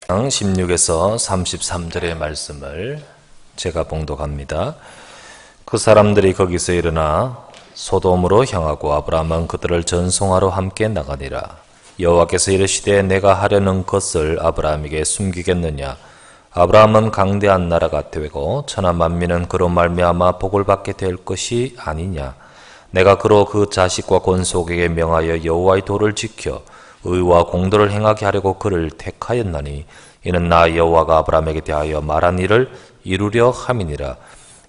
16에서 33절의 말씀을 제가 봉독합니다. 그 사람들이 거기서 일어나 소돔으로 향하고 아브라함은 그들을 전송하러 함께 나가니라. 여호와께서 이르시되 내가 하려는 것을 아브라함에게 숨기겠느냐. 아브라함은 강대한 나라가 되고 천하 만민은 그로 말미암아 복을 받게 될 것이 아니냐. 내가 그로 그 자식과 권속에게 명하여 여호와의 도를 지켜 의와 공도를 행하게 하려고 그를 택하였나니 이는 나 여호와가 아브라함에게 대하여 말한 일을 이루려 함이니라.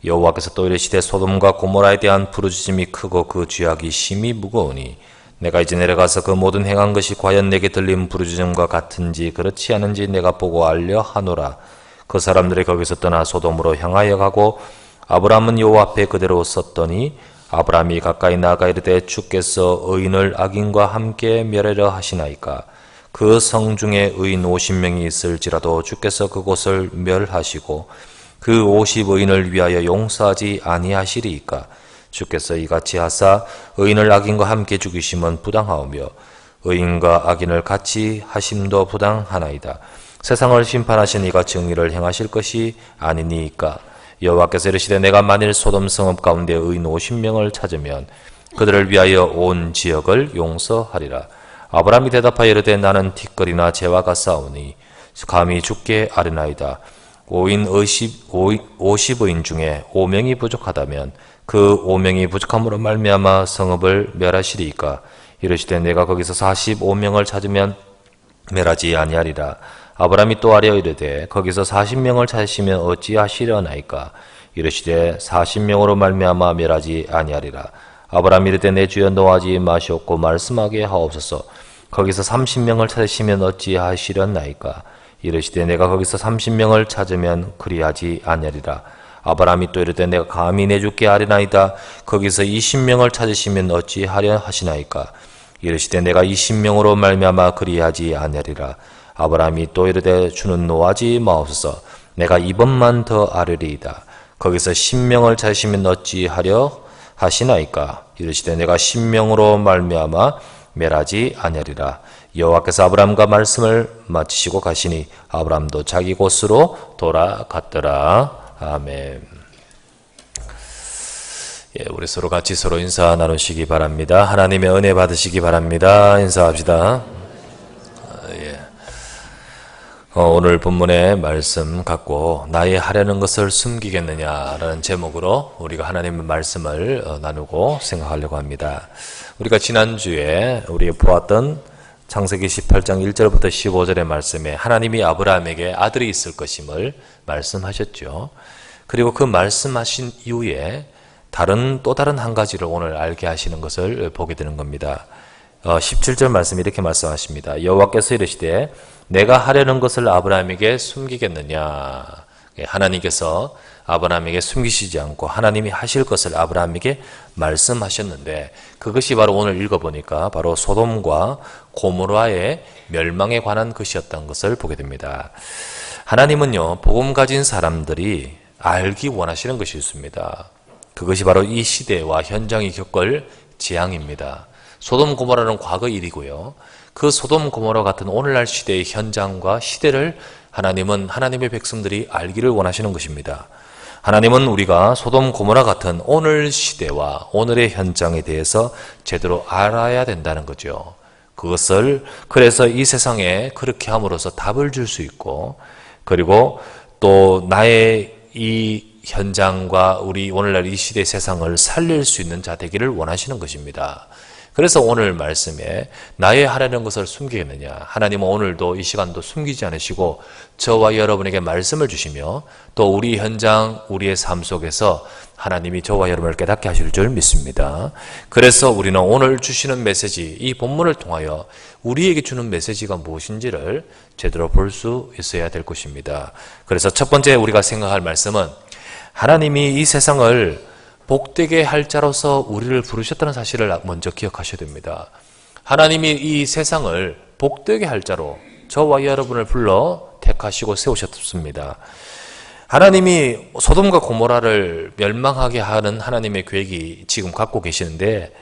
여호와께서 또 이르시되 소돔과 고모라에 대한 부르짖음이 크고 그 죄악이 심히 무거우니 내가 이제 내려가서 그 모든 행한 것이 과연 내게 들린 부르짖음과 같은지 그렇지 않은지 내가 보고 알려 하노라. 그 사람들이 거기서 떠나 소돔으로 향하여 가고 아브라함은 여호와 앞에 그대로 섰더니 아브라함이 가까이 나아가 이르되 주께서 의인을 악인과 함께 멸하려 하시나이까. 그 성 중에 의인 50명이 있을지라도 주께서 그곳을 멸하시고 그 50의인을 위하여 용서하지 아니하시리이까. 주께서 이같이 하사 의인을 악인과 함께 죽이심은 부당하오며 의인과 악인을 같이 하심도 부당하나이다. 세상을 심판하신 이가 정의를 행하실 것이 아니니이까. 여호와께서 이르시되 내가 만일 소돔 성읍 가운데 의인 50명을 찾으면 그들을 위하여 온 지역을 용서하리라. 아브라함이 대답하여 이르되 나는 티끌이나 재와 같사오니 감히 죽게 아뢰나이다. 50의인 중에 5명이 부족하다면 그 5명이 부족함으로 말미암아 성읍을 멸하시리이까. 이르시되 내가 거기서 45명을 찾으면 멸하지 아니하리라. 아브라함이 또 아뢰어 이르되 거기서 40명을 찾으시면 어찌하시려나이까. 이르시되 40명으로 말미암아 멸하지 아니하리라. 아브라함이 이르되 내 주여 노하지 마시옵고 말씀하게 하옵소서. 거기서 30명을 찾으시면 어찌하시려나이까. 이르시되 내가 거기서 30명을 찾으면 그리하지 아니하리라. 아브라함이 또 이르되 내가 감히 내 주께 아뢰나이다. 거기서 20명을 찾으시면 어찌하려 하시나이까. 이르시되 내가 20명으로 말미암아 그리하지 아니하리라. 아브라함이 또 이르되 주는 노하지 마옵소서. 내가 이번만 더 아뢰리이다. 거기서 10명을 찾으시면 어찌하려 하시나이까. 이르시되 내가 10명으로 말미암아 멸하지 아니하리라. 여호와께서 아브라함과 말씀을 마치시고 가시니 아브라함도 자기 곳으로 돌아갔더라. 아멘. 우리 서로 같이 서로 인사 나누시기 바랍니다. 하나님의 은혜 받으시기 바랍니다. 인사합시다. 오늘 본문의 말씀 갖고 나의 하려는 것을 숨기겠느냐라는 제목으로 우리가 하나님의 말씀을 나누고 생각하려고 합니다. 우리가 지난주에 우리가 보았던 창세기 18장 1절부터 15절의 말씀에 하나님이 아브라함에게 아들이 있을 것임을 말씀하셨죠. 그리고 그 말씀하신 이후에 또 다른 한 가지를 오늘 알게 하시는 것을 보게 되는 겁니다. 17절 말씀이 이렇게 말씀하십니다. 여호와께서 이르시되 내가 하려는 것을 아브라함에게 숨기겠느냐. 하나님께서 아브라함에게 숨기시지 않고 하나님이 하실 것을 아브라함에게 말씀하셨는데 그것이 바로 오늘 읽어보니까 바로 소돔과 고모라의 멸망에 관한 것이었던 것을 보게 됩니다. 하나님은요, 복음 가진 사람들이 알기 원하시는 것이 있습니다. 그것이 바로 이 시대와 현장이 겪을 재앙입니다. 소돔 고모라는 과거 일이고요. 그 소돔 고모라 같은 오늘날 시대의 현장과 시대를 하나님은 하나님의 백성들이 알기를 원하시는 것입니다. 하나님은 우리가 소돔 고모라 같은 오늘 시대와 오늘의 현장에 대해서 제대로 알아야 된다는 거죠. 그래서 이 세상에 그렇게 함으로써 답을 줄 수 있고, 그리고 또 나의 이 현장과 우리 오늘날 이 시대의 세상을 살릴 수 있는 자 되기를 원하시는 것입니다. 그래서 오늘 말씀에 나의 하려는 것을 숨기겠느냐. 하나님은 오늘도 이 시간도 숨기지 않으시고 저와 여러분에게 말씀을 주시며 또 우리 현장, 우리의 삶 속에서 하나님이 저와 여러분을 깨닫게 하실 줄 믿습니다. 그래서 우리는 오늘 주시는 메시지, 이 본문을 통하여 우리에게 주는 메시지가 무엇인지를 제대로 볼 수 있어야 될 것입니다. 그래서 첫 번째 우리가 생각할 말씀은 하나님이 이 세상을 복되게 할 자로서 우리를 부르셨다는 사실을 먼저 기억하셔야 됩니다. 하나님이 이 세상을 복되게 할 자로 저와 여러분을 불러 택하시고 세우셨습니다. 하나님이 소돔과 고모라를 멸망하게 하는 하나님의 계획이 지금 갖고 계시는데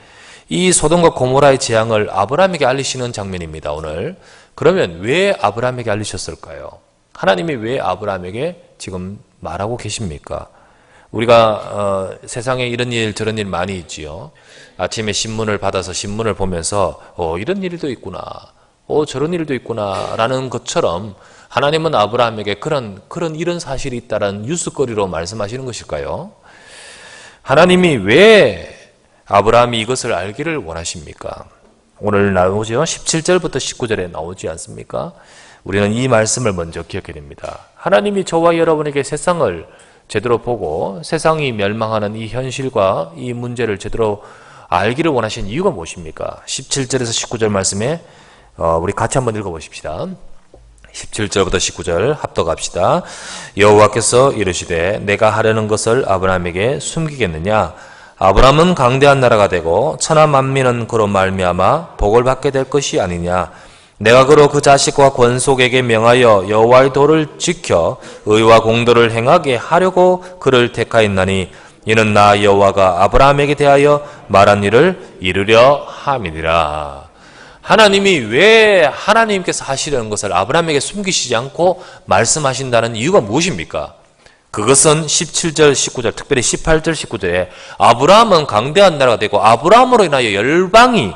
이 소돔과 고모라의 재앙을 아브라함에게 알리시는 장면입니다. 오늘. 그러면 왜 아브라함에게 알리셨을까요? 하나님이 왜 아브라함에게 지금 말하고 계십니까? 우리가 세상에 이런 일 저런 일 많이 있지요. 아침에 신문을 받아서 신문을 보면서 이런 일도 있구나, 저런 일도 있구나 라는 것처럼 하나님은 아브라함에게 그런 이런 사실이 있다라는 뉴스거리로 말씀하시는 것일까요? 하나님이 왜 아브라함이 이것을 알기를 원하십니까? 오늘 나오죠. 17절부터 19절에 나오지 않습니까? 우리는 이 말씀을 먼저 기억해야 됩니다. 하나님이 저와 여러분에게 세상을 제대로 보고 세상이 멸망하는 이 현실과 이 문제를 제대로 알기를 원하신 이유가 무엇입니까? 17절에서 19절 말씀에 우리 같이 한번 읽어보십시다. 17절부터 19절 합독합시다. 여호와께서 이르시되 내가 하려는 것을 아브라함에게 숨기겠느냐? 아브라함은 강대한 나라가 되고 천하 만민은 그로 말미암아 복을 받게 될 것이 아니냐? 내가 그로 그 자식과 권속에게 명하여 여호와의 도를 지켜 의와 공도를 행하게 하려고 그를 택하였나니 이는 나 여호와가 아브라함에게 대하여 말한 일을 이루려 함이니라. 하나님이 왜 하나님께서 하시려는 것을 아브라함에게 숨기시지 않고 말씀하신다는 이유가 무엇입니까? 그것은 17절, 19절, 특별히 18절, 19절에 아브라함은 강대한 나라가 되고 아브라함으로 인하여 열방이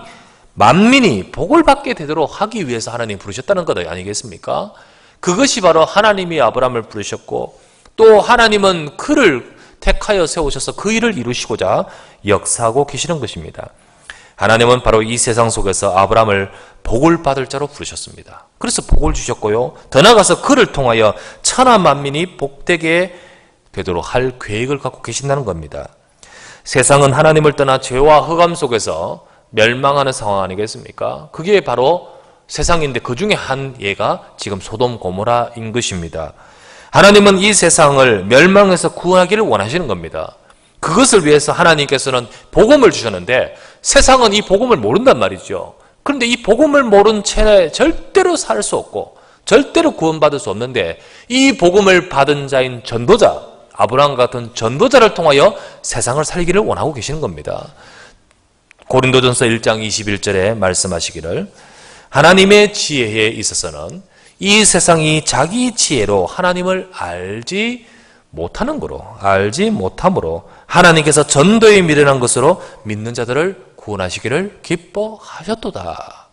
만민이 복을 받게 되도록 하기 위해서 하나님 부르셨다는 것 아니겠습니까? 그것이 바로 하나님이 아브라함을 부르셨고 또 하나님은 그를 택하여 세우셔서 그 일을 이루시고자 역사하고 계시는 것입니다. 하나님은 바로 이 세상 속에서 아브라함을 복을 받을 자로 부르셨습니다. 그래서 복을 주셨고요. 더 나아가서 그를 통하여 천하 만민이 복되게 되도록 할 계획을 갖고 계신다는 겁니다. 세상은 하나님을 떠나 죄와 흑암 속에서 멸망하는 상황 아니겠습니까? 그게 바로 세상인데 그 중에 한 예가 지금 소돔 고모라인 것입니다. 하나님은 이 세상을 멸망해서 구하기를 원하시는 겁니다. 그것을 위해서 하나님께서는 복음을 주셨는데 세상은 이 복음을 모른단 말이죠. 그런데 이 복음을 모른 채 절대로 살 수 없고 절대로 구원받을 수 없는데 이 복음을 받은 자인 전도자, 아브라함 같은 전도자를 통하여 세상을 살기를 원하고 계시는 겁니다. 고린도전서 1장 21절에 말씀하시기를 하나님의 지혜에 있어서는 이 세상이 자기 지혜로 하나님을 알지 못함으로 하나님께서 전도에 미련한 것으로 믿는 자들을 구원하시기를 기뻐하셨도다.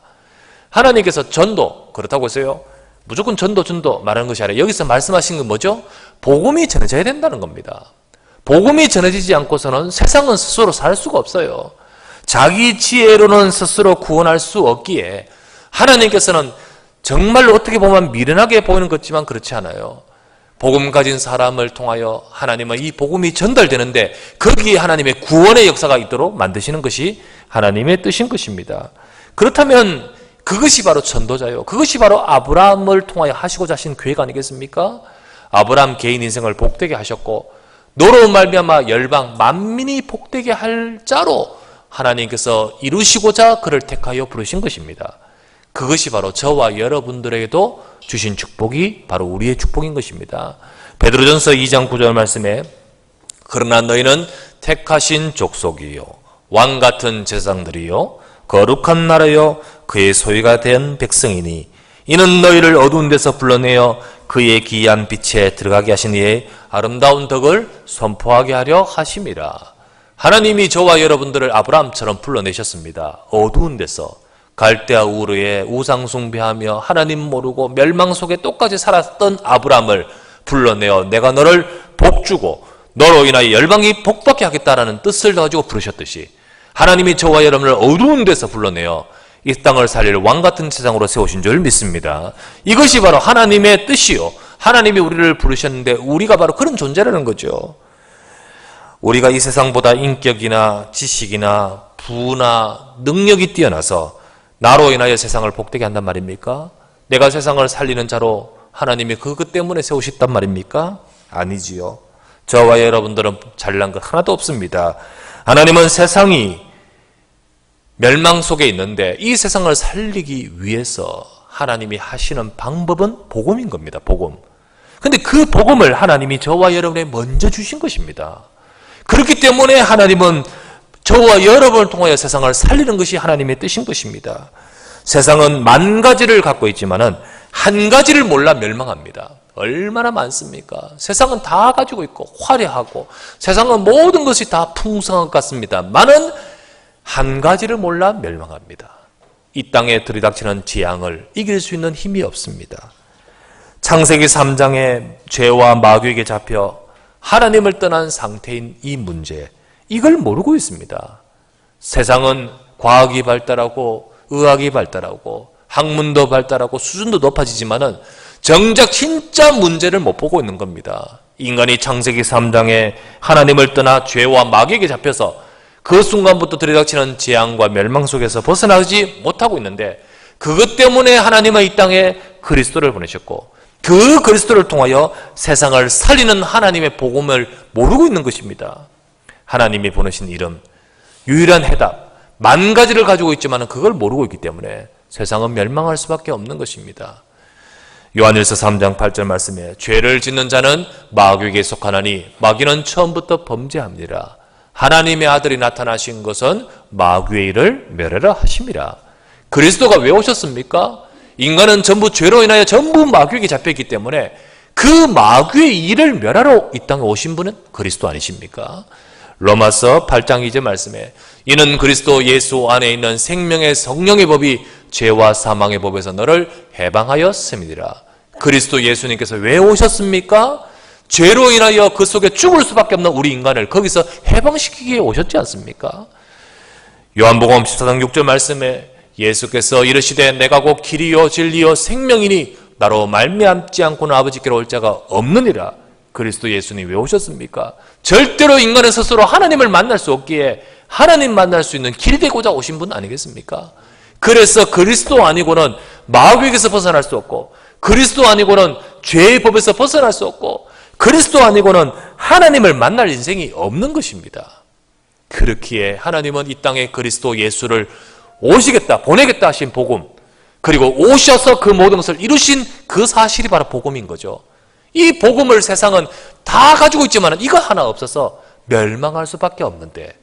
하나님께서 전도, 그렇다고 해서요 무조건 전도 말하는 것이 아니라 여기서 말씀하신 건 뭐죠? 복음이 전해져야 된다는 겁니다. 복음이 전해지지 않고서는 세상은 스스로 살 수가 없어요. 자기 지혜로는 스스로 구원할 수 없기에 하나님께서는 정말로 어떻게 보면 미련하게 보이는 것 같지만 그렇지 않아요. 복음 가진 사람을 통하여 하나님은 이 복음이 전달되는데 거기에 하나님의 구원의 역사가 있도록 만드시는 것이 하나님의 뜻인 것입니다. 그렇다면 그것이 바로 전도자요. 그것이 바로 아브라함을 통하여 하시고자 하신 계획 아니겠습니까? 아브라함 개인 인생을 복되게 하셨고 너로 말미암아 열방 만민이 복되게 할 자로 하나님께서 이루시고자 그를 택하여 부르신 것입니다. 그것이 바로 저와 여러분들에게도 주신 축복이 바로 우리의 축복인 것입니다. 베드로전서 2장 9절 말씀에 그러나 너희는 택하신 족속이요 왕같은 제사장들이요 거룩한 나라요 그의 소유가 된 백성이니 이는 너희를 어두운 데서 불러내어 그의 기이한 빛에 들어가게 하신 이의 아름다운 덕을 선포하게 하려 하심이라. 하나님이 저와 여러분들을 아브라함처럼 불러내셨습니다. 어두운 데서 갈대아 우르에 우상 숭배하며 하나님 모르고 멸망 속에 똑같이 살았던 아브라함을 불러내어 내가 너를 복주고 너로 인하여 열방이 복받게 하겠다라는 뜻을 가지고 부르셨듯이 하나님이 저와 여러분을 어두운 데서 불러내어 이 땅을 살릴 왕같은 세상으로 세우신 줄 믿습니다. 이것이 바로 하나님의 뜻이요 하나님이 우리를 부르셨는데 우리가 바로 그런 존재라는 거죠. 우리가 이 세상보다 인격이나 지식이나 부나 능력이 뛰어나서 나로 인하여 세상을 복되게 한단 말입니까? 내가 세상을 살리는 자로 하나님이 그것 때문에 세우셨단 말입니까? 아니지요. 저와 여러분들은 잘난 것 하나도 없습니다. 하나님은 세상이 멸망 속에 있는데 이 세상을 살리기 위해서 하나님이 하시는 방법은 복음인 겁니다. 복음. 근데 그 복음을 하나님이 저와 여러분에 먼저 주신 것입니다. 그렇기 때문에 하나님은 저와 여러분을 통하여 세상을 살리는 것이 하나님의 뜻인 것입니다. 세상은 만 가지를 갖고 있지만은 한 가지를 몰라 멸망합니다. 얼마나 많습니까? 세상은 다 가지고 있고 화려하고 세상은 모든 것이 다 풍성한 것 같습니다. 많은 한 가지를 몰라 멸망합니다. 이 땅에 들이닥치는 재앙을 이길 수 있는 힘이 없습니다. 창세기 3장에 죄와 마귀에게 잡혀 하나님을 떠난 상태인 이 문제, 이걸 모르고 있습니다. 세상은 과학이 발달하고 의학이 발달하고 학문도 발달하고 수준도 높아지지만은 정작 진짜 문제를 못 보고 있는 겁니다. 인간이 창세기 3장에 하나님을 떠나 죄와 마귀에게 잡혀서 그 순간부터 들이닥치는 재앙과 멸망 속에서 벗어나지 못하고 있는데, 그것 때문에 하나님은 이 땅에 그리스도를 보내셨고 그 그리스도를 통하여 세상을 살리는 하나님의 복음을 모르고 있는 것입니다. 하나님이 보내신 이름, 유일한 해답, 만 가지를 가지고 있지만 그걸 모르고 있기 때문에 세상은 멸망할 수밖에 없는 것입니다. 요한일서 3장 8절 말씀에 죄를 짓는 자는 마귀에게 속하나니 마귀는 처음부터 범죄합니다. 하나님의 아들이 나타나신 것은 마귀의 일을 멸하라 하심이라. 그리스도가 왜 오셨습니까? 인간은 전부 죄로 인하여 전부 마귀에게 잡혀있기 때문에 그 마귀의 일을 멸하러 이 땅에 오신 분은 그리스도 아니십니까? 로마서 8장 2절 말씀에 이는 그리스도 예수 안에 있는 생명의 성령의 법이 죄와 사망의 법에서 너를 해방하였음이니라. 그리스도 예수님께서 왜 오셨습니까? 죄로 인하여 그 속에 죽을 수밖에 없는 우리 인간을 거기서 해방시키기 위해 오셨지 않습니까? 요한복음 14장 6절 말씀에 예수께서 이르시되 내가 곧 길이요 진리요 생명이니 나로 말미암지 않고는 아버지께로 올 자가 없느니라. 그리스도 예수님 왜 오셨습니까? 절대로 인간은 스스로 하나님을 만날 수 없기에 하나님 만날 수 있는 길이 되고자 오신 분 아니겠습니까? 그래서 그리스도 아니고는 마귀에게서 벗어날 수 없고, 그리스도 아니고는 죄의 법에서 벗어날 수 없고, 그리스도 아니고는 하나님을 만날 인생이 없는 것입니다. 그렇기에 하나님은 이 땅에 그리스도 예수를 오시겠다, 보내겠다 하신 복음, 그리고 오셔서 그 모든 것을 이루신 그 사실이 바로 복음인 거죠. 이 복음을 세상은 다 가지고 있지만 이거 하나 없어서 멸망할 수밖에 없는데,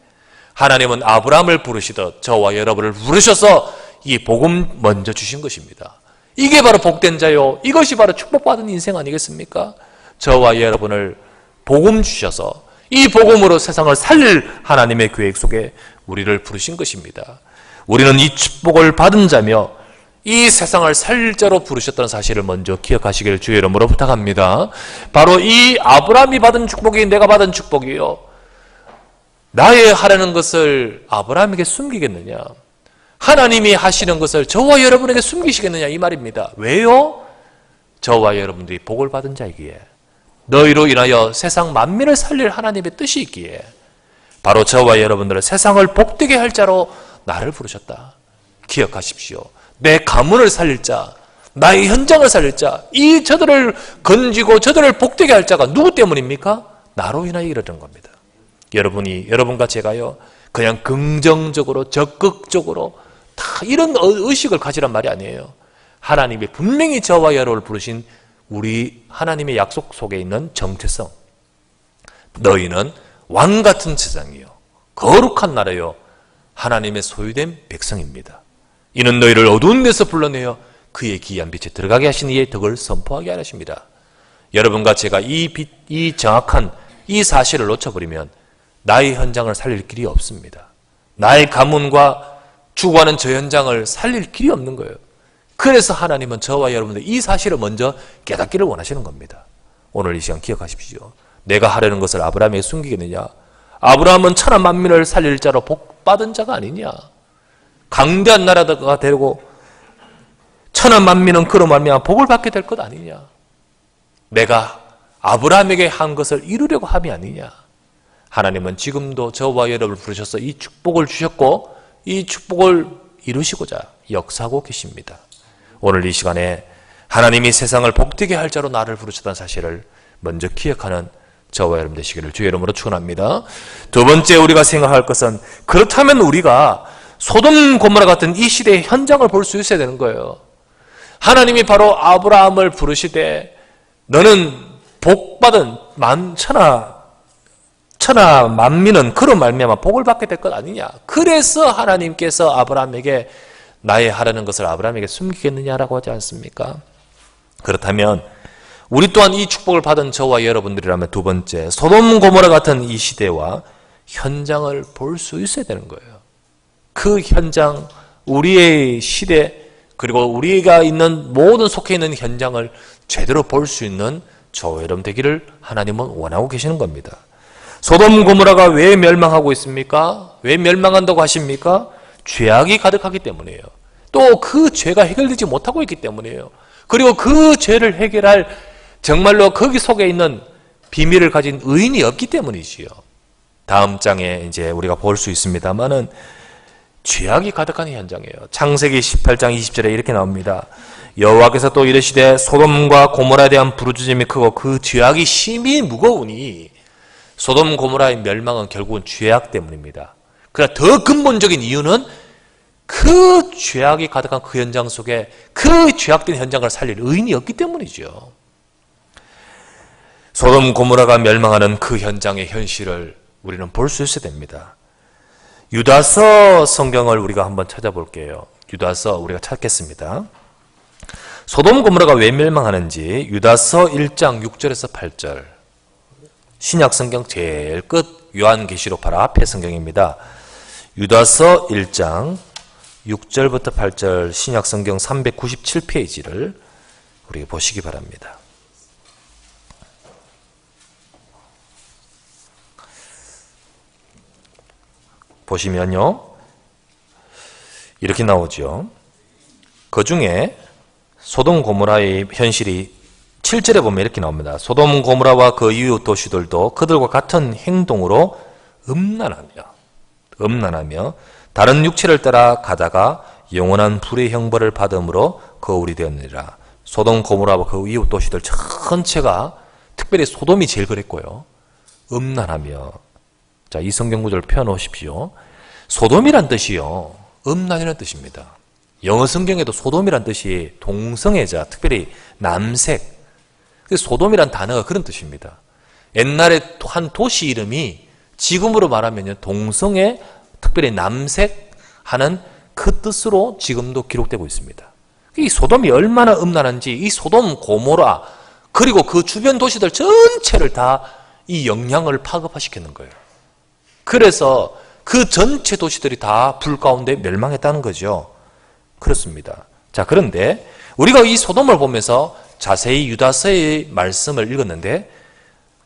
하나님은 아브라함을 부르시듯 저와 여러분을 부르셔서 이 복음 먼저 주신 것입니다. 이게 바로 복된 자요, 이것이 바로 축복받은 인생 아니겠습니까? 저와 여러분을 복음 주셔서 이 복음으로 세상을 살릴 하나님의 계획 속에 우리를 부르신 것입니다. 우리는 이 축복을 받은 자며 이 세상을 살릴 자로 부르셨다는 사실을 먼저 기억하시길 주의 이름으로 부탁합니다. 바로 이 아브라함이 받은 축복이 내가 받은 축복이요, 나의 하려는 것을 아브라함에게 숨기겠느냐, 하나님이 하시는 것을 저와 여러분에게 숨기시겠느냐, 이 말입니다. 왜요? 저와 여러분들이 복을 받은 자이기에, 너희로 인하여 세상 만민을 살릴 하나님의 뜻이 있기에, 바로 저와 여러분들은 세상을 복되게 할 자로 나를 부르셨다. 기억하십시오. 내 가문을 살릴 자, 나의 현장을 살릴 자, 이 저들을 건지고 저들을 복되게 할 자가 누구 때문입니까? 나로 인하여 이러는 겁니다. 여러분과 제가요, 그냥 긍정적으로 적극적으로 다 이런 의식을 가지란 말이 아니에요. 하나님이 분명히 저와 여러분을 부르신 우리 하나님의 약속 속에 있는 정체성, 너희는 왕같은 제사장이요 거룩한 나라요 하나님의 소유된 백성입니다. 이는 너희를 어두운 데서 불러내어 그의 기이한 빛에 들어가게 하신 이의 덕을 선포하게 하십니다. 여러분과 제가 이 정확한 이 사실을 놓쳐버리면 나의 현장을 살릴 길이 없습니다. 나의 가문과 추구하는 저 현장을 살릴 길이 없는 거예요. 그래서 하나님은 저와 여러분들 이 사실을 먼저 깨닫기를 원하시는 겁니다. 오늘 이 시간 기억하십시오. 내가 하려는 것을 아브라함에게 숨기겠느냐? 아브라함은 천하 만민을 살릴 자로 복받은 자가 아니냐? 강대한 나라가 되고 천하 만민은 그로 말미암아 복을 받게 될 것 아니냐? 내가 아브라함에게 한 것을 이루려고 함이 아니냐? 하나님은 지금도 저와 여러분을 부르셔서 이 축복을 주셨고 이 축복을 이루시고자 역사하고 계십니다. 오늘 이 시간에 하나님이 세상을 복되게 할 자로 나를 부르셨다는 사실을 먼저 기억하는 저와 여러분 되시기를 주의 이름으로 축원합니다. 두 번째 우리가 생각할 것은, 그렇다면 우리가 소돔 고모라 같은 이 시대의 현장을 볼 수 있어야 되는 거예요. 하나님이 바로 아브라함을 부르시되 너는 복받은 천하 만민은 그로 말미암아 복을 받게 될 것 아니냐. 그래서 하나님께서 아브라함에게 나의 하라는 것을 아브라함에게 숨기겠느냐라고 하지 않습니까? 그렇다면 우리 또한 이 축복을 받은 저와 여러분들이라면 두 번째, 소돔 고모라 같은 이 시대와 현장을 볼 수 있어야 되는 거예요. 그 현장, 우리의 시대, 그리고 우리가 있는 모든 속해 있는 현장을 제대로 볼 수 있는 저와 여러분 되기를 하나님은 원하고 계시는 겁니다. 소돔 고모라가 왜 멸망하고 있습니까? 왜 멸망한다고 하십니까? 죄악이 가득하기 때문이에요. 또 그 죄가 해결되지 못하고 있기 때문이에요. 그리고 그 죄를 해결할 정말로 거기 속에 있는 비밀을 가진 의인이 없기 때문이지요. 다음 장에 이제 우리가 볼 수 있습니다만은 죄악이 가득한 현장이에요. 창세기 18장 20절에 이렇게 나옵니다. 여호와께서 또 이르시되 소돔과 고모라에 대한 부르짖음이 크고 그 죄악이 심히 무거우니. 소돔 고모라의 멸망은 결국은 죄악 때문입니다. 그러나 더 근본적인 이유는 그 죄악이 가득한 그 현장 속에 그 죄악된 현장을 살릴 의인이 없기 때문이죠. 소돔 고모라가 멸망하는 그 현장의 현실을 우리는 볼 수 있어야 됩니다. 유다서 성경을 우리가 한번 찾아볼게요. 유다서 우리가 찾겠습니다. 소돔 고모라가 왜 멸망하는지 유다서 1장 6절에서 8절, 신약 성경 제일 끝 요한계시록 바로 앞에 성경입니다. 유다서 1장 6절부터 8절 신약 성경 397페이지를 우리 보시기 바랍니다. 보시면요, 이렇게 나오죠. 그 중에 소돔 고모라의 현실이 7절에 보면 이렇게 나옵니다. 소돔 고모라와 그 이웃 도시들도 그들과 같은 행동으로 음란하며 다른 육체를 따라 가다가 영원한 불의 형벌을 받음으로 거울이 되었느니라. 소돔 고모라와 그 이웃 도시들 전체가, 특별히 소돔이 제일 그랬고요, 음란하며. 자, 이 성경 구절을 펴놓으십시오. 소돔이란 뜻이요, 음란이라는 뜻입니다. 영어 성경에도 소돔이란 뜻이 동성애자, 특별히 남색, 소돔이란 단어가 그런 뜻입니다. 옛날에 한 도시 이름이 지금으로 말하면 동성애, 특별히 남색하는 그 뜻으로 지금도 기록되고 있습니다. 이 소돔이 얼마나 음란한지 이 소돔 고모라 그리고 그 주변 도시들 전체를 다 이 영향을 파급화시키는 거예요. 그래서 그 전체 도시들이 다 불 가운데 멸망했다는 거죠. 그렇습니다. 자, 그런데 우리가 이 소돔을 보면서 자세히 유다서의 말씀을 읽었는데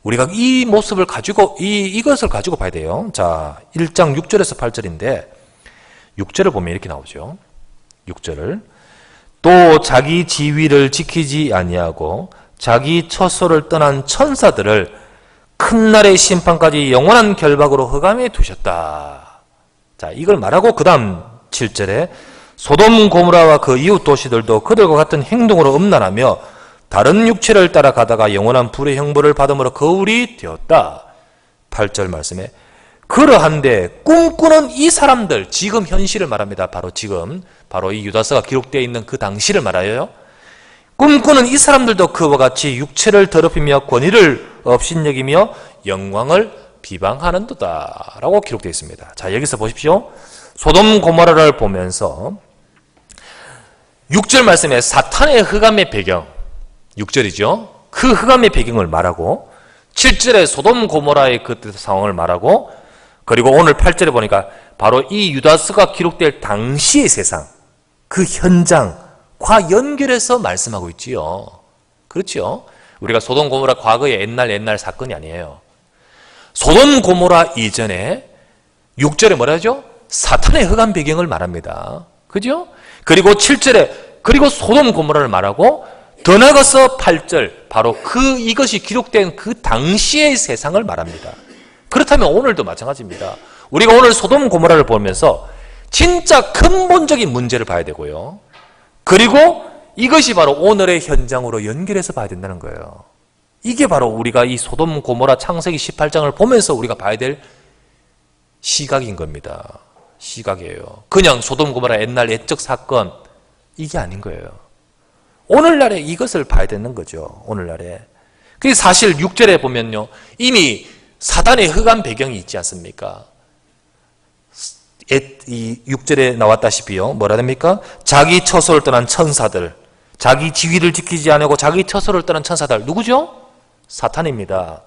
우리가 이 모습을 가지고 이것을 가지고 봐야 돼요. 자, 1장 6절에서 8절인데 6절을 보면 이렇게 나오죠. 6절을 또 자기 지위를 지키지 아니하고 자기 처소를 떠난 천사들을 큰 날의 심판까지 영원한 결박으로 흑암에 두셨다. 자, 이걸 말하고 그 다음 7절에 소돔 고모라와 그 이웃 도시들도 그들과 같은 행동으로 음란하며 다른 육체를 따라가다가 영원한 불의 형벌을 받음으로 거울이 되었다. 8절 말씀에 그러한데 꿈꾸는 이 사람들, 지금 현실을 말합니다. 바로 지금, 바로 이 유다서가 기록되어 있는 그 당시를 말하여요. 꿈꾸는 이 사람들도 그와 같이 육체를 더럽히며 권위를 업신여기며 영광을 비방하는도다 라고 기록되어 있습니다. 자, 여기서 보십시오. 소돔 고모라를 보면서 6절 말씀에 사탄의 흑암의 배경, 6절이죠. 그 흑암의 배경을 말하고 7절에 소돔 고모라의 그 상황을 말하고, 그리고 오늘 8절에 보니까 바로 이 유다서가 기록될 당시의 세상, 그 현장과 연결해서 말씀하고 있지요. 그렇죠? 우리가 소돔 고모라 과거의 옛날 사건이 아니에요. 소돔 고모라 이전에 6절에 뭐라 하죠? 사탄의 흑암 배경을 말합니다. 그죠? 그리고 7절에 그리고 소돔 고모라를 말하고 더 나아가서 8절 바로 이것이 기록된 그 당시의 세상을 말합니다. 그렇다면 오늘도 마찬가지입니다. 우리가 오늘 소돔 고모라를 보면서 진짜 근본적인 문제를 봐야 되고요. 그리고 이것이 바로 오늘의 현장으로 연결해서 봐야 된다는 거예요. 이게 바로 우리가 이 소돔 고모라 창세기 18장을 보면서 우리가 봐야 될 시각인 겁니다. 시각이에요. 그냥 소돔 고모라 옛날 옛적 사건, 이게 아닌 거예요. 오늘날에 이것을 봐야 되는 거죠. 오늘날에. 그게 사실 6절에 보면요, 이미 사단의 흑암 배경이 있지 않습니까? 이 6절에 나왔다시피요, 뭐라 됩니까? 자기 처소를 떠난 천사들, 자기 지위를 지키지 않고 자기 처소를 떠난 천사들 누구죠? 사탄입니다.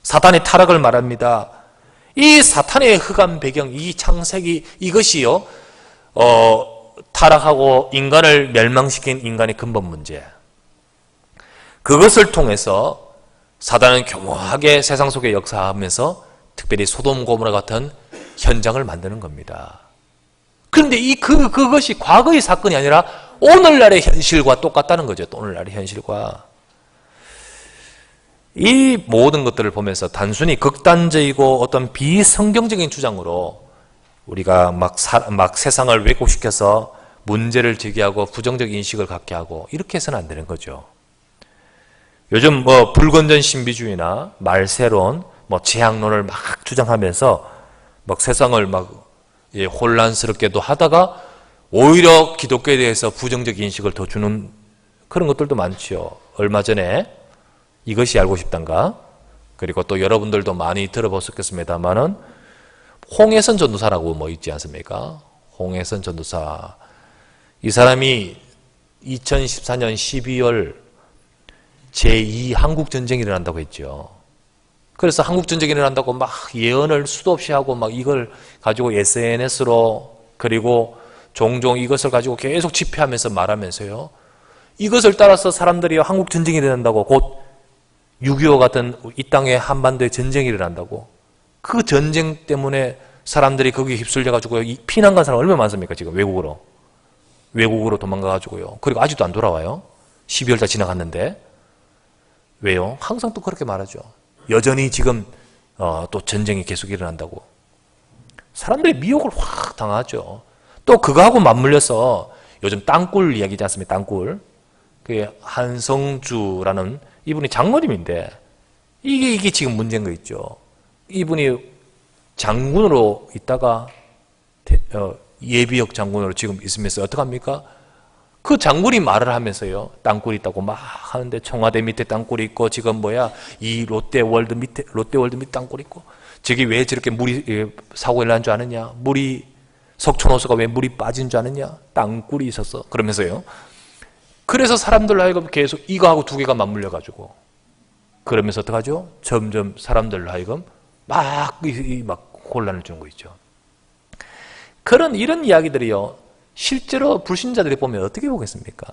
사탄의 타락을 말합니다. 이 사탄의 흑암 배경, 이 창세기 이것이요 타락하고 인간을 멸망시킨 인간의 근본 문제. 그것을 통해서 사단은 교묘하게 세상 속에 역사하면서 특별히 소돔 고모라 같은 현장을 만드는 겁니다. 그런데 그것이 과거의 사건이 아니라 오늘날의 현실과 똑같다는 거죠. 오늘날의 현실과. 이 모든 것들을 보면서 단순히 극단적이고 어떤 비성경적인 주장으로 우리가 막 세상을 왜곡시켜서 문제를 제기하고 부정적 인식을 갖게 하고 이렇게 해서는 안 되는 거죠. 요즘 불건전 신비주의나 말세론, 재앙론을 막 주장하면서 막 세상을 혼란스럽게도 하다가 오히려 기독교에 대해서 부정적 인식을 더 주는 그런 것들도 많죠. 얼마 전에 이것이 알고 싶단가? 그리고 또 여러분들도 많이 들어보셨겠습니다만은 홍해선 전도사라고 있지 않습니까? 홍해선 전도사. 이 사람이 2014년 12월 제2 한국전쟁이 일어난다고 했죠. 그래서 한국전쟁이 일어난다고 막 예언을 수도 없이 하고 막 이걸 가지고 SNS로 그리고 종종 이것을 가지고 계속 집회하면서 말하면서요. 이것을 따라서 사람들이 한국전쟁이 일어난다고 곧 6.25 같은 이 땅에 한반도에 전쟁이 일어난다고 그 전쟁 때문에 사람들이 거기에 휩쓸려가지고 피난 간 사람 얼마나 많습니까? 지금 외국으로 도망가가지고요. 그리고 아직도 안 돌아와요. 12월 다 지나갔는데. 왜요? 항상 또 그렇게 말하죠. 여전히 지금 또 전쟁이 계속 일어난다고. 사람들이 미혹을 확 당하죠. 또 그거하고 맞물려서 요즘 땅굴 이야기지 않습니까? 땅굴. 그게 한성주라는 이분이 장로님인데 이게 지금 문제인 거 있죠. 이분이 장군으로 있다가 예비역 장군으로 지금 있으면서 어떡합니까? 그 장군이 말을 하면서요. 땅굴이 있다고 막 하는데 청와대 밑에 땅굴이 있고 지금 이 롯데월드 밑에 땅굴이 있고 저기 왜 저렇게 물이 사고가 일어난 줄 아느냐? 석촌호수가 왜 물이 빠진 줄 아느냐? 땅굴이 있었어. 그러면서요. 그래서 사람들로 하여금 계속 이거하고 두 개가 맞물려가지고 그러면서 어떡하죠? 점점 사람들로 하여금 막 혼란을 주는 거 있죠. 이런 이야기들이요. 실제로 불신자들이 보면 어떻게 보겠습니까?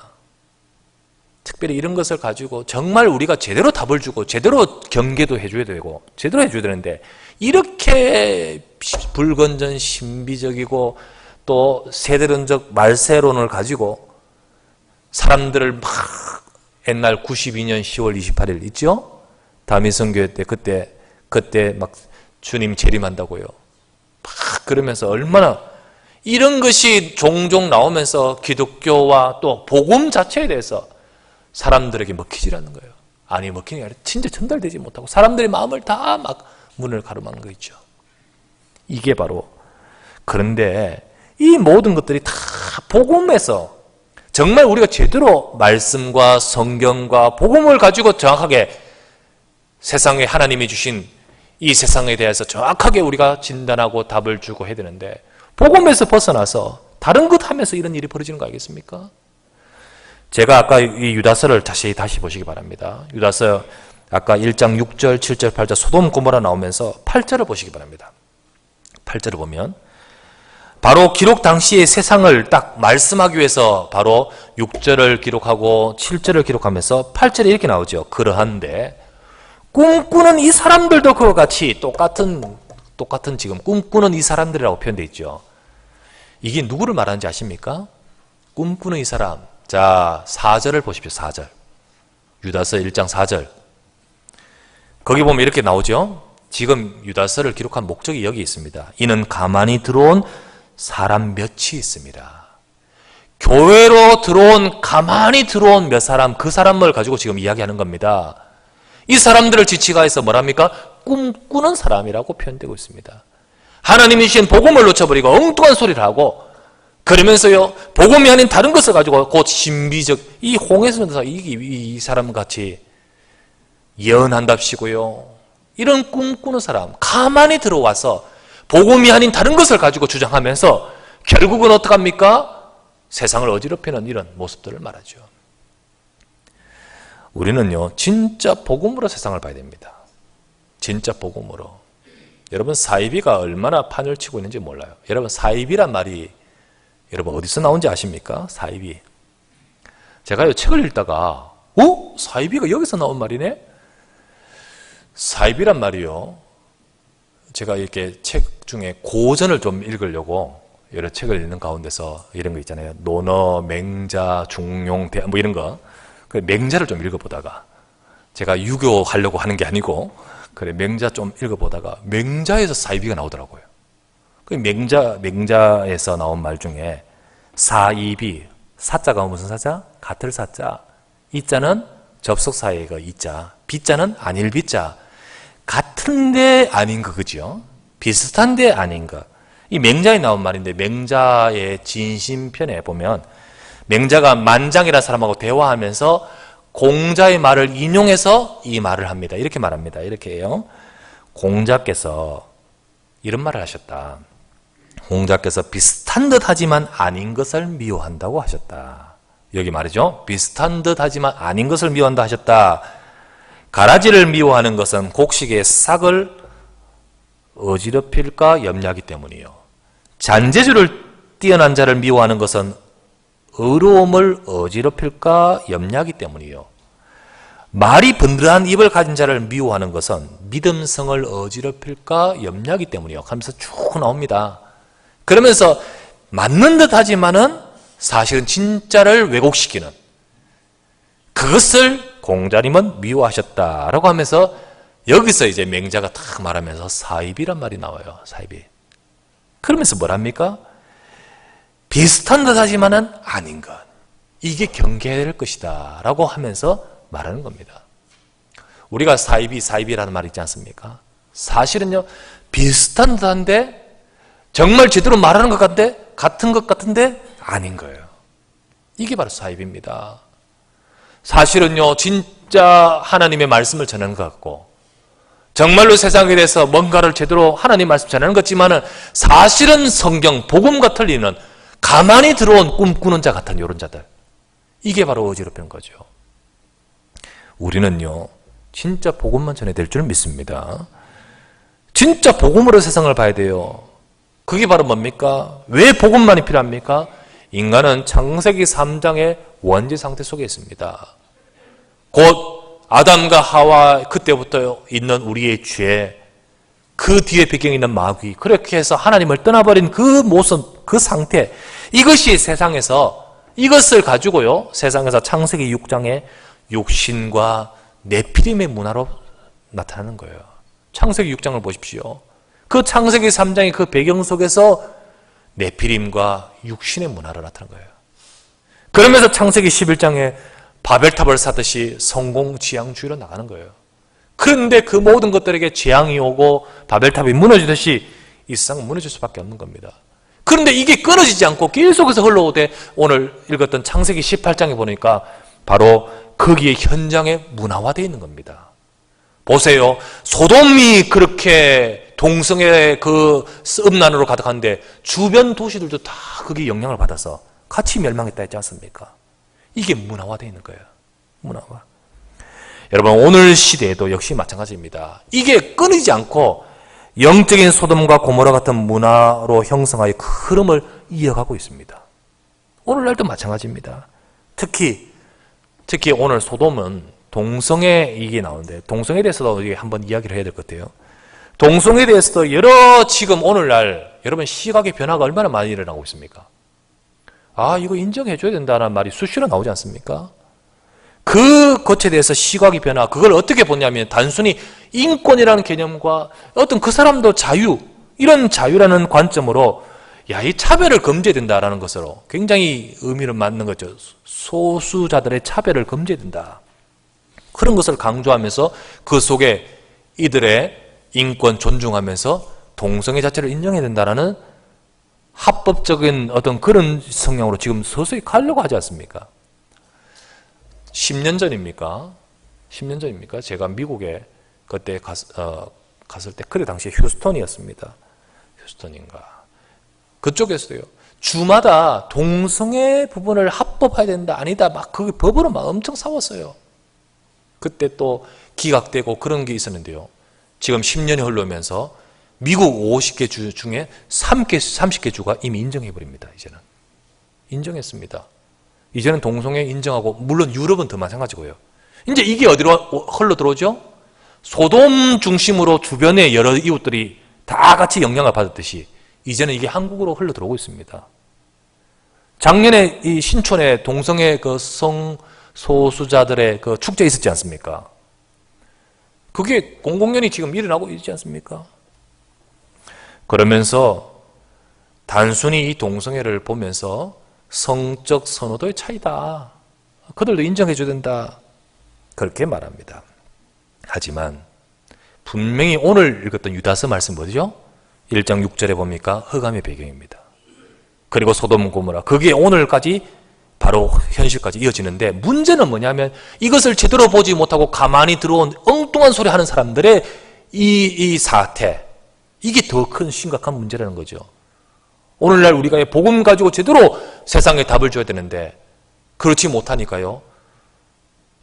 특별히 이런 것을 가지고 정말 우리가 제대로 답을 주고 제대로 경계도 해줘야 되고 제대로 해줘야 되는데 이렇게 불건전 신비적이고 또 세대론적 말세론을 가지고 사람들을 막 옛날 92년 10월 28일 있죠? 다미성교회 때 그때 막 주님 재림한다고요. 막 그러면서 얼마나 이런 것이 종종 나오면서 기독교와 또 복음 자체에 대해서 사람들에게 먹히질 않는 거예요. 아니 먹히는 게 아니라 진짜 전달되지 못하고 사람들의 마음을 다 막 문을 가로막는 거 있죠. 이게 바로 그런데 이 모든 것들이 다 복음에서 정말 우리가 제대로 말씀과 성경과 복음을 가지고 정확하게 세상에 하나님이 주신 이 세상에 대해서 정확하게 우리가 진단하고 답을 주고 해야 되는데 복음에서 벗어나서 다른 것 하면서 이런 일이 벌어지는 거 알겠습니까? 제가 아까 이 유다서를 다시 보시기 바랍니다. 유다서 아까 1장 6절, 7절, 8절 소돔 고모라 나오면서 8절을 보시기 바랍니다. 8절을 보면 바로 기록 당시의 세상을 딱 말씀하기 위해서 바로 6절을 기록하고 7절을 기록하면서 8절에 이렇게 나오죠. 그러한데 꿈꾸는 이 사람들도 그와 같이 똑같은 지금 꿈꾸는 이 사람들이라고 표현되어 있죠. 이게 누구를 말하는지 아십니까? 꿈꾸는 이 사람. 자, 4절을 보십시오. 4절. 유다서 1장 4절. 거기 보면 이렇게 나오죠. 지금 유다서를 기록한 목적이 여기 있습니다. 이는 가만히 들어온 사람 몇이 있습니다. 교회로 가만히 들어온 몇 사람, 그 사람을 가지고 지금 이야기하는 겁니다. 이 사람들을 지치가해서 뭐랍니까? 꿈꾸는 사람이라고 표현되고 있습니다. 하나님이 주신 복음을 놓쳐버리고 엉뚱한 소리를 하고 그러면서요 복음이 아닌 다른 것을 가지고 곧 신비적 이 홍해선에서 이 사람 같이 예언한답시고요 이런 꿈꾸는 사람 가만히 들어와서 복음이 아닌 다른 것을 가지고 주장하면서 결국은 어떡합니까? 세상을 어지럽히는 이런 모습들을 말하죠. 우리는요, 진짜 복음으로 세상을 봐야 됩니다. 진짜 복음으로. 여러분, 사이비가 얼마나 판을 치고 있는지 몰라요. 여러분, 사이비란 말이 여러분 어디서 나온지 아십니까? 사이비. 제가요, 책을 읽다가 사이비가 여기서 나온 말이네? 사이비란 말이요, 제가 이렇게 책 중에 고전을 좀 읽으려고 여러 책을 읽는 가운데서 이런 거 있잖아요. 논어, 맹자, 중용, 대 뭐 이런 거. 그 맹자를 좀 읽어보다가, 제가 유교하려고 하는 게 아니고 그래 맹자 좀 읽어보다가 맹자에서 사이비가 나오더라고요. 그 맹자에서 나온 말 중에 사이비, 사자가 무슨 사자? 같을 사자. 이자는 접속사의 그 이자, 비자는 아닐 비자. 같은데 아닌 거, 그죠? 비슷한데 아닌 거. 이 맹자에 나온 말인데, 맹자의 진심편에 보면 맹자가 만장이라는 사람하고 대화하면서 공자의 말을 인용해서 이 말을 합니다. 이렇게 말합니다. 이렇게 해요. 공자께서 이런 말을 하셨다. 공자께서 비슷한 듯 하지만 아닌 것을 미워한다고 하셨다. 여기 말이죠. 비슷한 듯 하지만 아닌 것을 미워한다 하셨다. 가라지를 미워하는 것은 곡식의 싹을 어지럽힐까 염려하기 때문이요. 잔재주를 뛰어난 자를 미워하는 것은 의로움을 어지럽힐까 염려하기 때문이요. 말이 번들한 입을 가진 자를 미워하는 것은 믿음성을 어지럽힐까 염려하기 때문이요. 하면서 쭉 나옵니다. 그러면서 맞는 듯 하지만은 사실은 진짜를 왜곡시키는, 그것을 공자님은 미워하셨다라고 하면서 여기서 이제 맹자가 딱 말하면서 사입이란 말이 나와요. 사입이. 그러면서 뭐랍니까? 비슷한 듯 하지만은 아닌 것. 이게 경계해야 될 것이다 라고 하면서 말하는 겁니다. 우리가 사입이라는 말 있지 않습니까? 사실은요, 비슷한 듯한데 정말 제대로 말하는 것 같은데, 같은 것 같은데 아닌 거예요. 이게 바로 사입입니다. 사실은요, 진짜 하나님의 말씀을 전하는 것 같고, 정말로 세상에 대해서 뭔가를 제대로 하나님 말씀 전하는 것 같지만은 사실은 성경, 복음과 틀리는 가만히 들어온 꿈꾸는 자 같은 이런 자들. 이게 바로 어지럽힌 거죠. 우리는요, 진짜 복음만 전해야 될 줄 믿습니다. 진짜 복음으로 세상을 봐야 돼요. 그게 바로 뭡니까? 왜 복음만이 필요합니까? 인간은 창세기 3장의 원죄 상태 속에 있습니다. 곧 아담과 하와 그때부터 있는 우리의 죄, 그 뒤에 배경에 있는 마귀, 그렇게 해서 하나님을 떠나버린 그 모습, 그 상태, 이것이 세상에서, 이것을 가지고요, 세상에서 창세기 6장의 육신과 네피림의 문화로 나타나는 거예요. 창세기 6장을 보십시오. 그 창세기 3장의 그 배경 속에서 네피림과 육신의 문화로 나타난 거예요. 그러면서 창세기 11장에 바벨탑을 사듯이 성공지향주의로 나가는 거예요. 그런데 그 모든 것들에게 재앙이 오고 바벨탑이 무너지듯이 이 세상은 무너질 수밖에 없는 겁니다. 그런데 이게 끊어지지 않고 계속해서 흘러오되 오늘 읽었던 창세기 18장에 보니까 바로 거기에 현장에 문화화되어 있는 겁니다. 보세요. 소돔이 그렇게 동성의 그 음란으로 가득한데 주변 도시들도 다 거기에 영향을 받아서 같이 멸망했다 했지 않습니까? 이게 문화화되어 있는 거예요. 문화화. 여러분, 오늘 시대에도 역시 마찬가지입니다. 이게 끊이지 않고 영적인 소돔과 고모라 같은 문화로 형성하여 그 흐름을 이어가고 있습니다. 오늘날도 마찬가지입니다. 특히 오늘 소돔은 동성애 이게 나오는데, 동성애에 대해서도 한번 이야기를 해야 될 것 같아요. 동성애에 대해서도 여러 지금 오늘날 여러분 시각의 변화가 얼마나 많이 일어나고 있습니까? 아, 이거 인정해줘야 된다는 말이 수시로 나오지 않습니까? 그 것에 대해서 시각의 변화, 그걸 어떻게 보냐면 단순히 인권이라는 개념과 어떤 그 사람도 자유, 이런 자유라는 관점으로 야, 이 차별을 금지해야 된다라는 것으로 굉장히 의미를 맞는 거죠. 소수자들의 차별을 금지해야 된다. 그런 것을 강조하면서 그 속에 이들의 인권 존중하면서 동성애 자체를 인정해야 된다라는 합법적인 어떤 그런 성향으로 지금 서서히 가려고 하지 않습니까? 10년 전입니까? 10년 전입니까? 제가 미국에 그때 갔을 때 그때 당시에 휴스턴이었습니다. 휴스턴인가? 그쪽에서도요. 주마다 동성애 부분을 합법화해야 된다, 아니다, 막 그 법으로 막 엄청 싸웠어요. 그때 또 기각되고 그런 게 있었는데요. 지금 10년이 흘러오면서 미국 50개 주 중에 30개 주가 이미 인정해버립니다. 이제는. 인정했습니다. 이제는 동성애 인정하고, 물론 유럽은 더 마찬가지고요. 이제 이게 어디로 흘러 들어오죠? 소돔 중심으로 주변의 여러 이웃들이 다 같이 영향을 받았듯이 이제는 이게 한국으로 흘러 들어오고 있습니다. 작년에 이 신촌에 동성애 그 성소수자들의 그 축제 있었지 않습니까? 그게 공공연히 지금 일어나고 있지 않습니까? 그러면서 단순히 이 동성애를 보면서 성적 선호도의 차이다. 그들도 인정해줘야 된다. 그렇게 말합니다. 하지만 분명히 오늘 읽었던 유다서 말씀 뭐죠? 1장 6절에 봅니까? 흑암의 배경입니다. 그리고 소돔 고모라. 그게 오늘까지 바로 현실까지 이어지는데 문제는 뭐냐면 이것을 제대로 보지 못하고 가만히 들어온 엉뚱한 소리 하는 사람들의 이 사태. 이게 더 큰 심각한 문제라는 거죠. 오늘날 우리가 복음 가지고 제대로 세상에 답을 줘야 되는데 그렇지 못하니까요.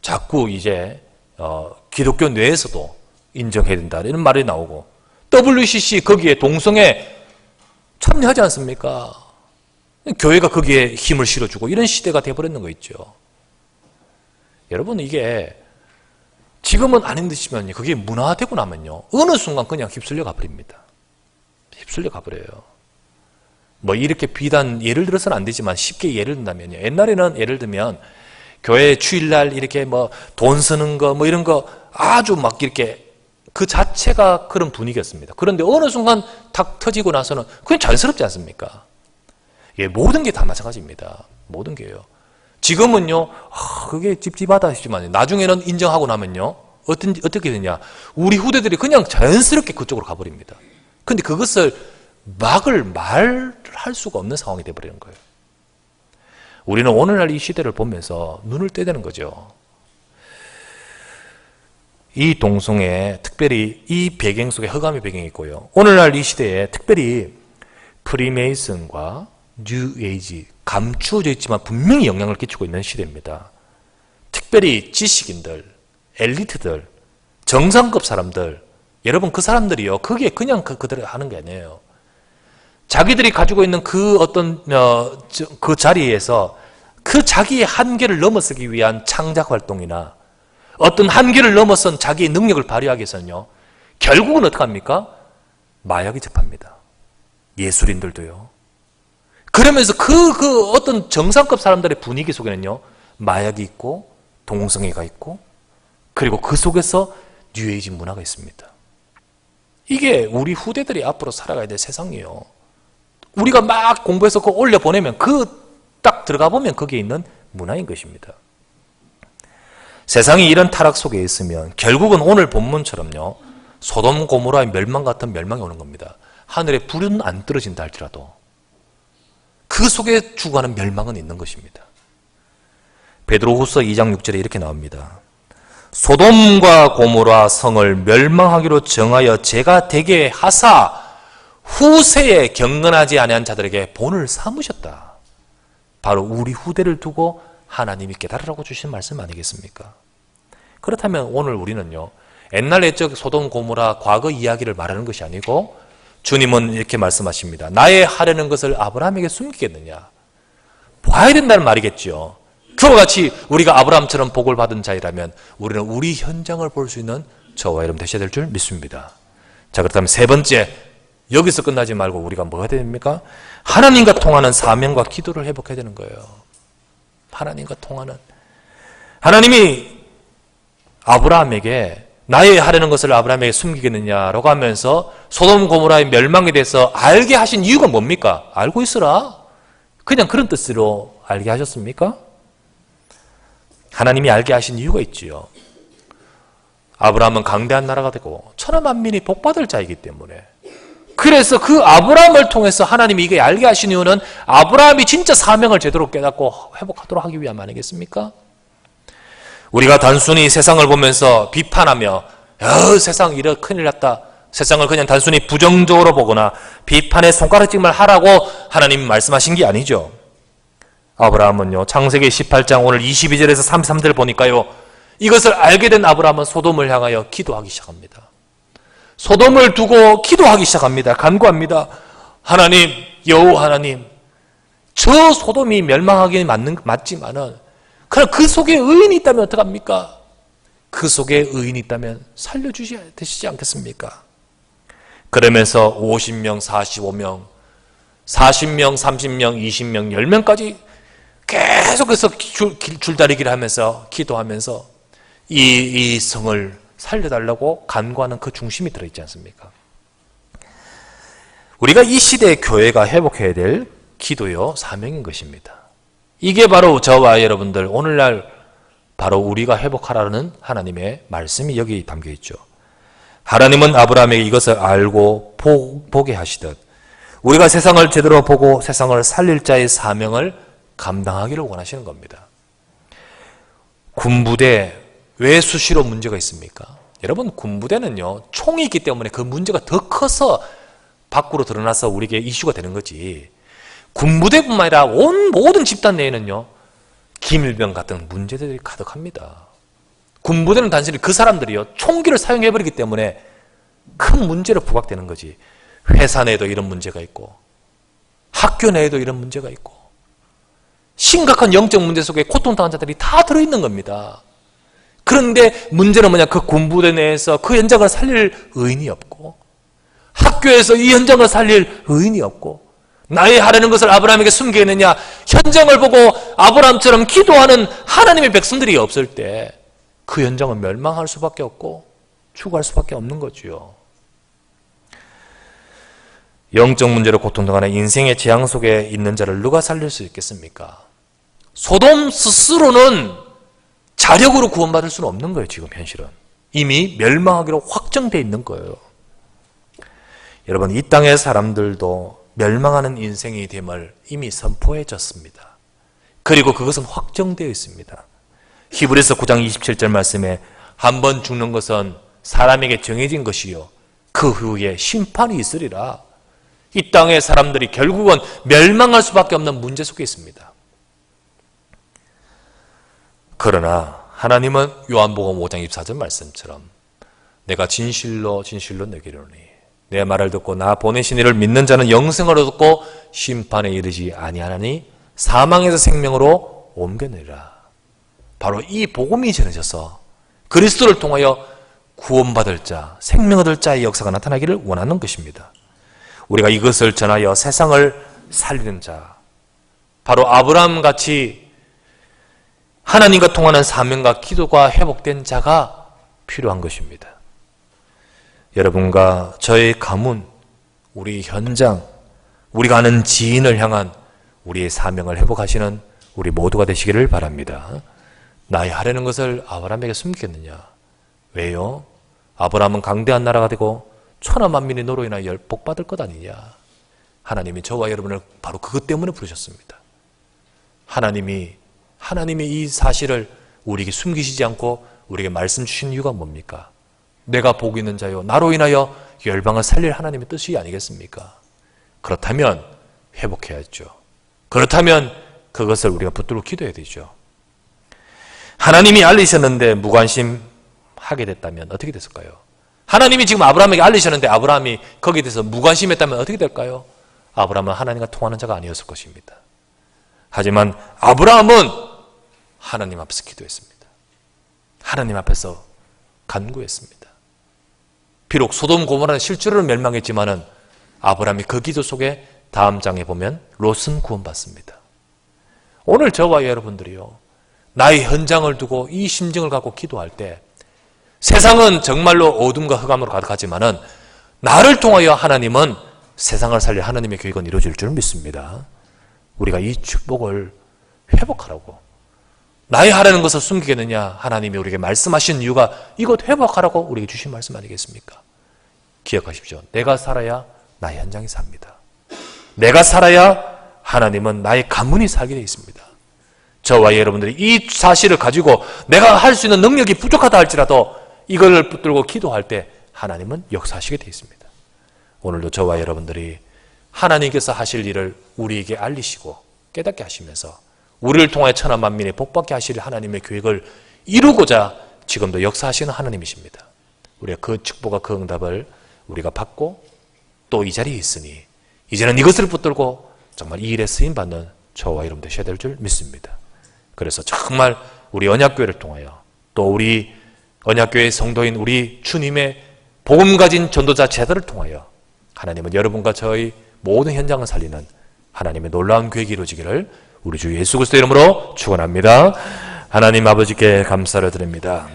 자꾸 이제 기독교 내에서도 인정해야 된다 이런 말이 나오고 WCC 거기에 동성애 참여하지 않습니까? 교회가 거기에 힘을 실어주고 이런 시대가 돼버렸는 거 있죠. 여러분 이게 지금은 안 힘드시면 그게 문화되고 나면요. 어느 순간 그냥 휩쓸려 가버립니다. 휩쓸려 가버려요. 뭐 이렇게 비단 예를 들어서는 안 되지만 쉽게 예를 든다면요. 옛날에는 예를 들면 교회 주일날 이렇게 뭐 돈 쓰는 거 뭐 이런 거 아주 막 이렇게 그 자체가 그런 분위기였습니다. 그런데 어느 순간 탁 터지고 나서는 그냥 자연스럽지 않습니까? 예, 모든 게 다 마찬가지입니다. 모든 게요. 지금은요, 그게 찝찝하다 싶지만 나중에는 인정하고 나면요, 어떻게 되냐? 우리 후대들이 그냥 자연스럽게 그쪽으로 가버립니다. 근데 그것을 말할 수가 없는 상황이 되어버리는 거예요. 우리는 오늘날 이 시대를 보면서 눈을 떼야 되는 거죠. 이 동성애, 특별히 이 배경 속에 흑암의 배경이 있고요. 오늘날 이 시대에 특별히 프리메이슨과 뉴에이지, 감추어져 있지만 분명히 영향을 끼치고 있는 시대입니다. 특별히 지식인들, 엘리트들, 정상급 사람들, 여러분 그 사람들이요, 그게 그냥 그대로 하는 게 아니에요. 자기들이 가지고 있는 그 어떤 그 자리에서 그 자기의 한계를 넘어서기 위한 창작 활동이나 어떤 한계를 넘어선 자기의 능력을 발휘하기 위해서는요, 결국은 어떻게 합니까? 마약이 접합니다. 예술인들도요. 그러면서 그 어떤 정상급 사람들의 분위기 속에는요, 마약이 있고 동성애가 있고 그리고 그 속에서 뉴에이지 문화가 있습니다. 이게 우리 후대들이 앞으로 살아가야 될 세상이에요. 우리가 막 공부해서 그거 올려보내면 딱 들어가 보면 거기에 있는 문화인 것입니다. 세상이 이런 타락 속에 있으면 결국은 오늘 본문처럼요, 소돔 고모라의 멸망 같은 멸망이 오는 겁니다. 하늘에 불은 안 떨어진다 할지라도 그 속에 죽어가는 멸망은 있는 것입니다. 베드로후서 2장 6절에 이렇게 나옵니다. 소돔과 고모라 성을 멸망하기로 정하여 제가 되게 하사 후세에 경건하지 아니한 자들에게 본을 삼으셨다. 바로 우리 후대를 두고 하나님이 깨달으라고 주신 말씀 아니겠습니까? 그렇다면 오늘 우리는요, 옛날 옛적 소돔 고모라 과거 이야기를 말하는 것이 아니고 주님은 이렇게 말씀하십니다. 나의 하려는 것을 아브라함에게 숨기겠느냐? 봐야 된다는 말이겠죠. 그와 같이 우리가 아브라함처럼 복을 받은 자이라면 우리는 우리 현장을 볼 수 있는 저와 여러분 되셔야 될 줄 믿습니다. 자, 그렇다면 세 번째, 여기서 끝나지 말고 우리가 뭐가 해야 됩니까? 하나님과 통하는 사명과 기도를 회복해야 되는 거예요. 하나님과 통하는. 하나님이 아브라함에게 나의 하려는 것을 아브라함에게 숨기겠느냐라고 하면서 소돔 고모라의 멸망에 대해서 알게 하신 이유가 뭡니까? 알고 있으라. 그냥 그런 뜻으로 알게 하셨습니까? 하나님이 알게 하신 이유가 있지요. 아브라함은 강대한 나라가 되고 천하 만민이 복받을 자이기 때문에. 그래서 그 아브라함을 통해서 하나님이 이게 알게 하신 이유는 아브라함이 진짜 사명을 제대로 깨닫고 회복하도록 하기 위함 아니겠습니까? 우리가 단순히 세상을 보면서 비판하며 세상 이래 큰일 났다, 세상을 그냥 단순히 부정적으로 보거나 비판의 손가락질만 하라고 하나님이 말씀하신 게 아니죠. 아브라함은요, 창세기 18장 오늘 22절에서 33절 보니까요, 이것을 알게 된 아브라함은 소돔을 향하여 기도하기 시작합니다. 소돔을 두고 기도하기 시작합니다. 간구합니다. 하나님, 여호와 하나님, 저 소돔이 멸망하기 맞지만은 그럼 그 속에 의인이 있다면 어떡합니까? 그 속에 의인이 있다면 살려주셔야 되시지 않겠습니까? 그러면서 50명, 45명, 40명, 30명, 20명, 10명까지 계속해서 줄다리기를 하면서 기도하면서 이 성을 살려달라고 간구하는 그 중심이 들어있지 않습니까? 우리가 이 시대의 교회가 회복해야 될 기도요 사명인 것입니다. 이게 바로 저와 여러분들 오늘날 바로 우리가 회복하라는 하나님의 말씀이 여기 담겨 있죠. 하나님은 아브라함에게 이것을 알고 보게 하시듯 우리가 세상을 제대로 보고 세상을 살릴 자의 사명을 감당하기를 원하시는 겁니다. 군부대 왜 수시로 문제가 있습니까? 여러분, 군부대는요 총이 있기 때문에 그 문제가 더 커서 밖으로 드러나서 우리에게 이슈가 되는 거지, 군부대뿐만 아니라 온 모든 집단 내에는요 기밀병 같은 문제들이 가득합니다. 군부대는 단순히 그 사람들이요 총기를 사용해버리기 때문에 큰 문제로 부각되는 거지, 회사 내에도 이런 문제가 있고 학교 내에도 이런 문제가 있고 심각한 영적 문제 속에 고통당한 자들이 다 들어있는 겁니다. 그런데 문제는 뭐냐, 그 군부대 내에서 그 현장을 살릴 의인이 없고 학교에서 이 현장을 살릴 의인이 없고 나의 하려는 것을 아브라함에게 숨기느냐, 현장을 보고 아브라함처럼 기도하는 하나님의 백성들이 없을 때 그 현장은 멸망할 수밖에 없고 죽어갈 수밖에 없는 거지요. 영적 문제로 고통당하는 인생의 재앙 속에 있는 자를 누가 살릴 수 있겠습니까? 소돔 스스로는 자력으로 구원받을 수는 없는 거예요. 지금 현실은 이미 멸망하기로 확정되어 있는 거예요. 여러분, 이 땅의 사람들도 멸망하는 인생이 됨을 이미 선포해졌습니다. 그리고 그것은 확정되어 있습니다. 히브리서 9장 27절 말씀에 한번 죽는 것은 사람에게 정해진 것이요 그 후에 심판이 있으리라. 이 땅의 사람들이 결국은 멸망할 수밖에 없는 문제 속에 있습니다. 그러나 하나님은 요한복음 5장 24절 말씀처럼 내가 진실로 내게 이르노니 내 말을 듣고 나 보내신 이를 믿는 자는 영생을 얻고 심판에 이르지 아니하나니 사망에서 생명으로 옮겨내리라. 바로 이 복음이 전해져서 그리스도를 통하여 구원받을 자, 생명 얻을 자의 역사가 나타나기를 원하는 것입니다. 우리가 이것을 전하여 세상을 살리는 자, 바로 아브라함같이 하나님과 통하는 사명과 기도가 회복된 자가 필요한 것입니다. 여러분과 저의 가문, 우리 현장, 우리가 아는 지인을 향한 우리의 사명을 회복하시는 우리 모두가 되시기를 바랍니다. 나의 하려는 것을 아브라함에게 숨기겠느냐? 왜요? 아브라함은 강대한 나라가 되고 천하 만민이 너로 인하여 복받을 것 아니냐? 하나님이 저와 여러분을 바로 그것 때문에 부르셨습니다. 하나님이 이 사실을 우리에게 숨기시지 않고 우리에게 말씀 주신 이유가 뭡니까? 내가 복 있는 자요 나로 인하여 열방을 살릴 하나님의 뜻이 아니겠습니까? 그렇다면 회복해야죠. 그렇다면 그것을 우리가 붙들고 기도해야 되죠. 하나님이 알리셨는데 무관심하게 됐다면 어떻게 됐을까요? 하나님이 지금 아브라함에게 알리셨는데 아브라함이 거기에 대해서 무관심했다면 어떻게 될까요? 아브라함은 하나님과 통하는 자가 아니었을 것입니다. 하지만 아브라함은 하나님 앞에서 기도했습니다. 하나님 앞에서 간구했습니다. 비록 소돔 고모라는 실제로는 멸망했지만은 아브라함이 그 기도 속에 다음 장에 보면 롯은 구원받습니다. 오늘 저와 여러분들이요 나의 현장을 두고 이 심정을 갖고 기도할 때 세상은 정말로 어둠과 흑암으로 가득하지만은 나를 통하여 하나님은 세상을 살릴 하나님의 계획은 이루어질 줄 믿습니다. 우리가 이 축복을 회복하라고, 나의 하라는 것을 숨기겠느냐, 하나님이 우리에게 말씀하신 이유가 이것 회복하라고 우리에게 주신 말씀 아니겠습니까? 기억하십시오. 내가 살아야 나의 현장이 삽니다. 내가 살아야 하나님은 나의 가문이 살게 되어 있습니다. 저와 여러분들이 이 사실을 가지고 내가 할 수 있는 능력이 부족하다 할지라도 이걸 붙들고 기도할 때 하나님은 역사하시게 되어 있습니다. 오늘도 저와 여러분들이 하나님께서 하실 일을 우리에게 알리시고 깨닫게 하시면서 우리를 통하여 천하 만민의 복받게 하실 하나님의 계획을 이루고자 지금도 역사하시는 하나님이십니다. 우리가 그 축복과 그 응답을 우리가 받고 또 이 자리에 있으니 이제는 이것을 붙들고 정말 이 일에 쓰임받는 저와 여러분 되셔야 될 줄 믿습니다. 그래서 정말 우리 언약교회를 통하여 또 우리 언약교회 성도인 우리 주님의 복음 가진 전도자 제자를 통하여 하나님은 여러분과 저의 모든 현장을 살리는 하나님의 놀라운 계획이 이루어지기를 우리 주 예수 그리스도 이름으로 축원합니다. 하나님 아버지께 감사를 드립니다.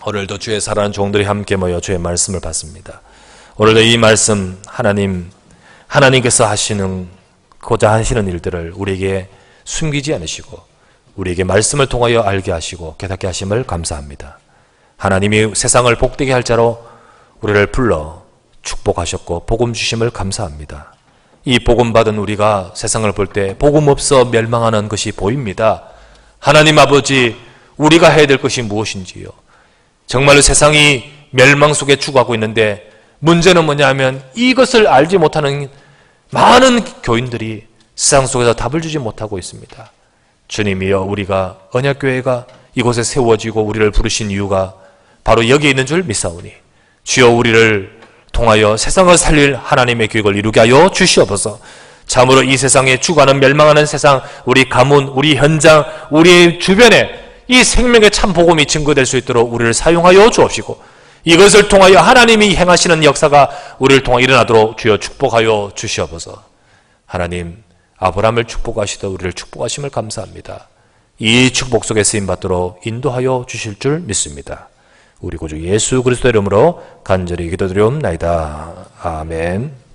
오늘도 주의 사랑하는 종들이 함께 모여 주의 말씀을 받습니다. 오늘도 이 말씀 하나님께서 고자 하시는 일들을 우리에게 숨기지 않으시고 우리에게 말씀을 통하여 알게 하시고 깨닫게 하심을 감사합니다. 하나님이 세상을 복되게 할 자로 우리를 불러 축복하셨고 복음 주심을 감사합니다. 이 복음 받은 우리가 세상을 볼 때 복음 없어 멸망하는 것이 보입니다. 하나님 아버지, 우리가 해야 될 것이 무엇인지요? 정말로 세상이 멸망 속에 죽어가고 있는데 문제는 뭐냐면 이것을 알지 못하는 많은 교인들이 세상 속에서 답을 주지 못하고 있습니다. 주님이여, 우리가 언약교회가 이곳에 세워지고 우리를 부르신 이유가 바로 여기에 있는 줄 믿사오니 주여 우리를 통하여 세상을 살릴 하나님의 계획을 이루게 하여 주시옵소서. 참으로 이 세상에 죽어가는 멸망하는 세상, 우리 가문, 우리 현장, 우리 주변에 이 생명의 참 복음이 증거될 수 있도록 우리를 사용하여 주옵시고 이것을 통하여 하나님이 행하시는 역사가 우리를 통해 일어나도록 주여 축복하여 주시옵소서. 하나님, 아브라함을 축복하시듯 우리를 축복하심을 감사합니다. 이 축복 속에 쓰임받도록 인도하여 주실 줄 믿습니다. 우리 구주 예수 그리스도 이름으로 간절히 기도드리옵나이다. 아멘.